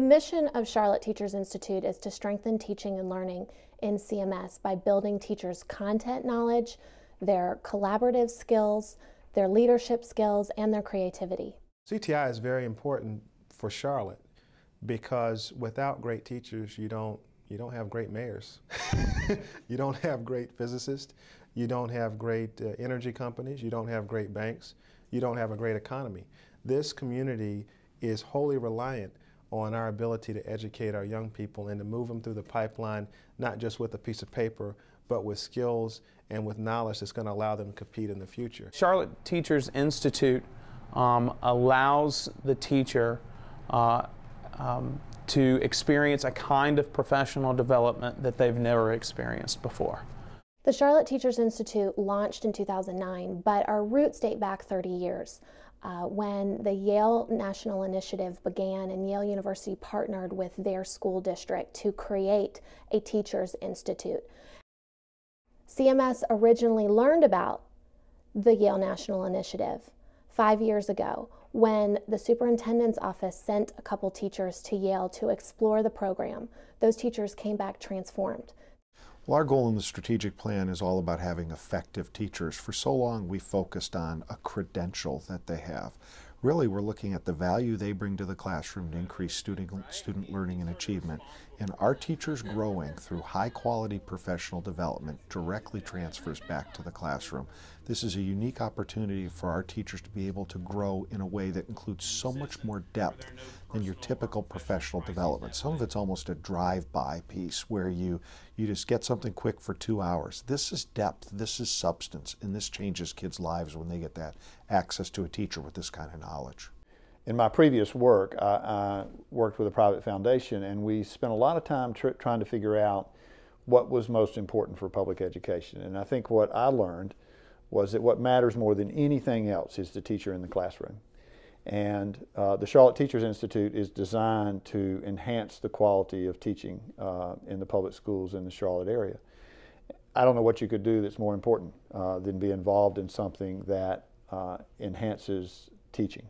mission of Charlotte Teachers Institute is to strengthen teaching and learning in CMS by building teachers' content knowledge, their collaborative skills, their leadership skills, and their creativity. CTI is very important for Charlotte because without great teachers, you don't have great mayors. You don't have great physicists. You don't have great energy companies. You don't have great banks. You don't have a great economy. This community is wholly reliant on our ability to educate our young people and to move them through the pipeline, not just with a piece of paper, but with skills and with knowledge that's going to allow them to compete in the future. Charlotte Teachers Institute allows the teacher to experience a kind of professional development that they've never experienced before. The Charlotte Teachers Institute launched in 2009, but our roots date back 30 years. When the Yale National Initiative began and Yale University partnered with their school district to create a Teachers Institute. CMS originally learned about the Yale National Initiative 5 years ago when the superintendent's office sent a couple teachers to Yale to explore the program. Those teachers came back transformed. Well, our goal in the strategic plan is all about having effective teachers. For so long, we focused on a credential that they have. Really, we're looking at the value they bring to the classroom to increase student learning and achievement. And our teachers growing through high-quality professional development directly transfers back to the classroom. This is a unique opportunity for our teachers to be able to grow in a way that includes so much more depth than your typical professional development. Some of it's almost a drive-by piece where you just get something quick for 2 hours. This is depth, this is substance, and this changes kids' lives when they get that access to a teacher with this kind of knowledge. In my previous work, I worked with a private foundation, and we spent a lot of time trying to figure out what was most important for public education. And I think what I learned was that what matters more than anything else is the teacher in the classroom. And the Charlotte Teachers Institute is designed to enhance the quality of teaching in the public schools in the Charlotte area. I don't know what you could do that's more important than be involved in something that enhances teaching.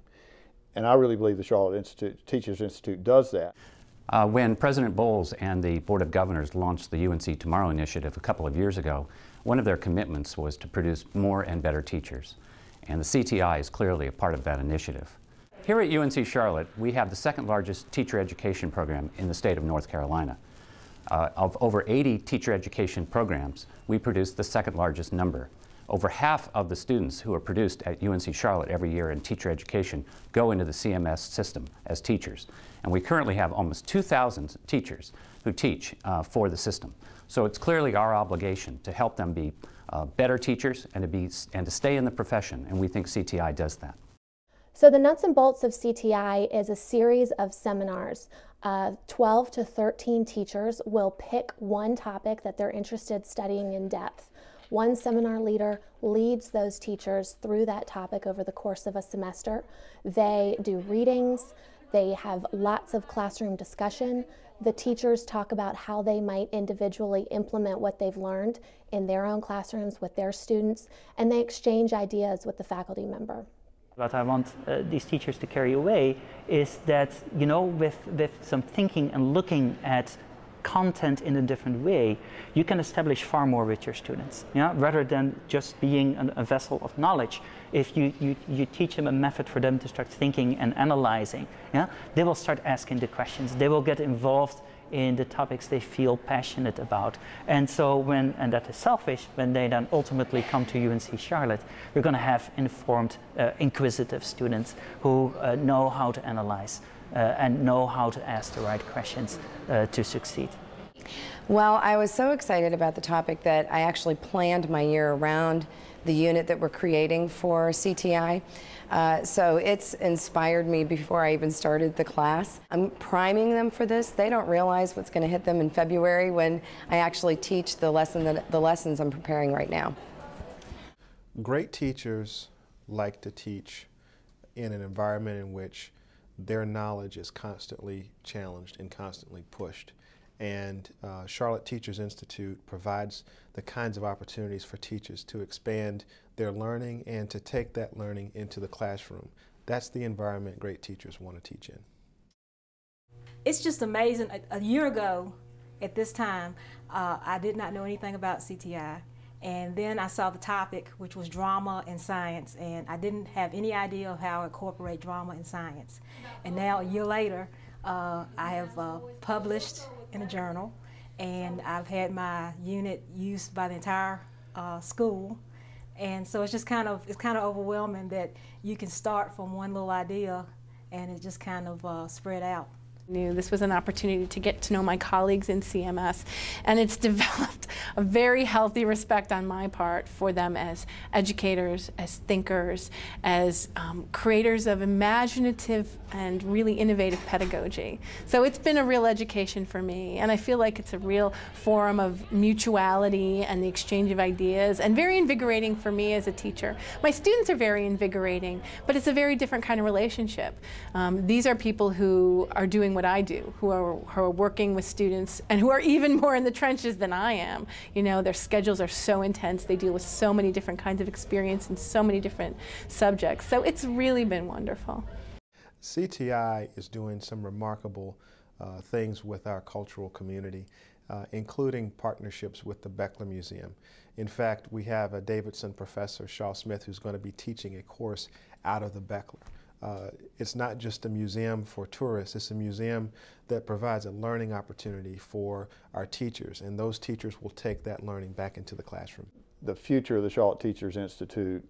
And I really believe the Charlotte Teachers Institute does that. When President Bowles and the Board of Governors launched the UNC Tomorrow initiative a couple of years ago, one of their commitments was to produce more and better teachers. And the CTI is clearly a part of that initiative. Here at UNC Charlotte, we have the second largest teacher education program in the state of North Carolina. Of over 80 teacher education programs, we produce the second largest number. Over half of the students who are produced at UNC Charlotte every year in teacher education go into the CMS system as teachers. And we currently have almost 2,000 teachers who teach for the system. So it's clearly our obligation to help them be better teachers and to stay in the profession, and we think CTI does that. So the nuts and bolts of CTI is a series of seminars. 12 to 13 teachers will pick one topic that they're interested in studying in depth. One seminar leader leads those teachers through that topic over the course of a semester. They do readings, they have lots of classroom discussion. The teachers talk about how they might individually implement what they've learned in their own classrooms with their students, and they exchange ideas with the faculty member. What I want these teachers to carry away is that, you know, with some thinking and looking at content in a different way, you can establish far more with your students, yeah? Rather than just being a vessel of knowledge. If you teach them a method for them to start thinking and analyzing, yeah? They will start asking the questions. They will get involved in the topics they feel passionate about. And so and that is selfish, when they then ultimately come to UNC Charlotte, we're going to have informed, inquisitive students who know how to analyze and know how to ask the right questions to succeed. Well, I was so excited about the topic that I actually planned my year around the unit that we're creating for CTI. So it's inspired me before I even started the class. I'm priming them for this. They don't realize what's going to hit them in February when I actually teach the lessons I'm preparing right now. Great teachers like to teach in an environment in which their knowledge is constantly challenged and constantly pushed. And Charlotte Teachers Institute provides the kinds of opportunities for teachers to expand their learning and to take that learning into the classroom. That's the environment great teachers want to teach in. it's just amazing. A year ago at this time, I did not know anything about CTI. And then I saw the topic, which was drama and science, and I didn't have any idea of how to incorporate drama and science. And now, a year later, I have published in a journal, and I've had my unit used by the entire school. And so it's just kind of overwhelming that you can start from one little idea, and it just kind of spread out. This was an opportunity to get to know my colleagues in CMS, and it's developed a very healthy respect on my part for them as educators, as thinkers, as creators of imaginative and really innovative pedagogy. So it's been a real education for me, and I feel like it's a real forum of mutuality and the exchange of ideas, and very invigorating for me as a teacher. My students are very invigorating, but it's a very different kind of relationship. These are people who are doing what I do, who are working with students and who are even more in the trenches than I am. You know, their schedules are so intense, they deal with so many different kinds of experience and so many different subjects. So it's really been wonderful. CTI is doing some remarkable things with our cultural community, including partnerships with the Beckler Museum. In fact, we have a Davidson professor, Shaw Smith, who's going to be teaching a course out of the Beckler. It's not just a museum for tourists, it's a museum that provides a learning opportunity for our teachers, and those teachers will take that learning back into the classroom. The future of the Charlotte Teachers Institute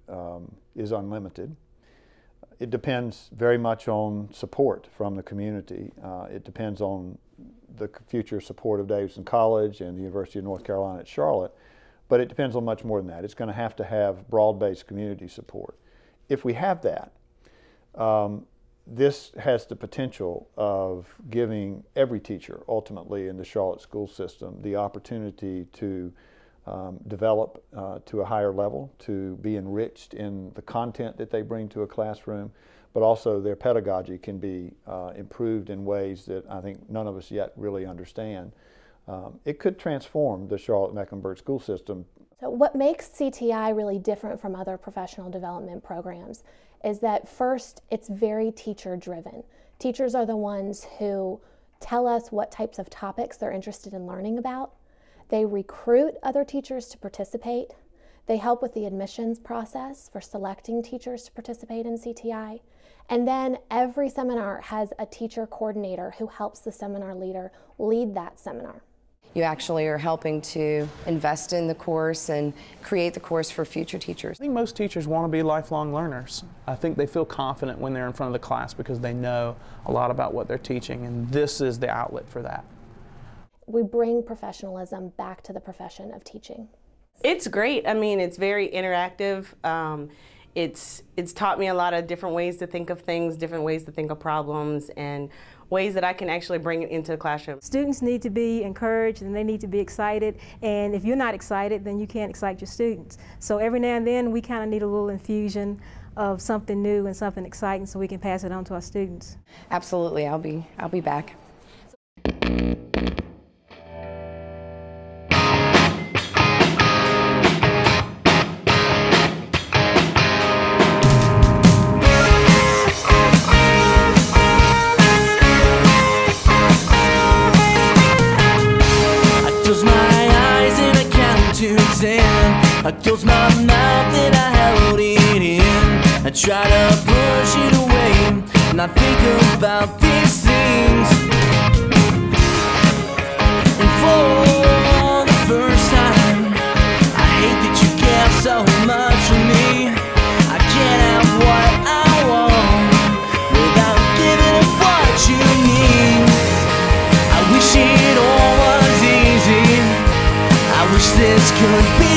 is unlimited. It depends very much on support from the community. It depends on the future support of Davidson College and the University of North Carolina at Charlotte, but it depends on much more than that. It's going to have broad-based community support. If we have that, this has the potential of giving every teacher, ultimately in the Charlotte school system, the opportunity to develop to a higher level, to be enriched in the content that they bring to a classroom, but also their pedagogy can be improved in ways that I think none of us yet really understand. It could transform the Charlotte-Mecklenburg school system. So what makes CTI really different from other professional development programs is that first, it's very teacher-driven. Teachers are the ones who tell us what types of topics they're interested in learning about. They recruit other teachers to participate. They help with the admissions process for selecting teachers to participate in CTI. And then every seminar has a teacher coordinator who helps the seminar leader lead that seminar. You actually are helping to invest in the course and create the course for future teachers. I think most teachers want to be lifelong learners. I think they feel confident when they're in front of the class because they know a lot about what they're teaching, and this is the outlet for that. We bring professionalism back to the profession of teaching. It's great. I mean, it's very interactive. It's taught me a lot of different ways to think of things, different ways to think of problems, and ways that I can actually bring it into the classroom. Students need to be encouraged and they need to be excited, and if you're not excited, then you can't excite your students. So every now and then we kind of need a little infusion of something new and something exciting so we can pass it on to our students. Absolutely, I'll be back. I closed my mouth and I held it in. I try to push it away, and I think about these things. And for the first time, I hate that you care so much for me. I can't have what I want without giving up what you need. I wish it all was easy. I wish this could be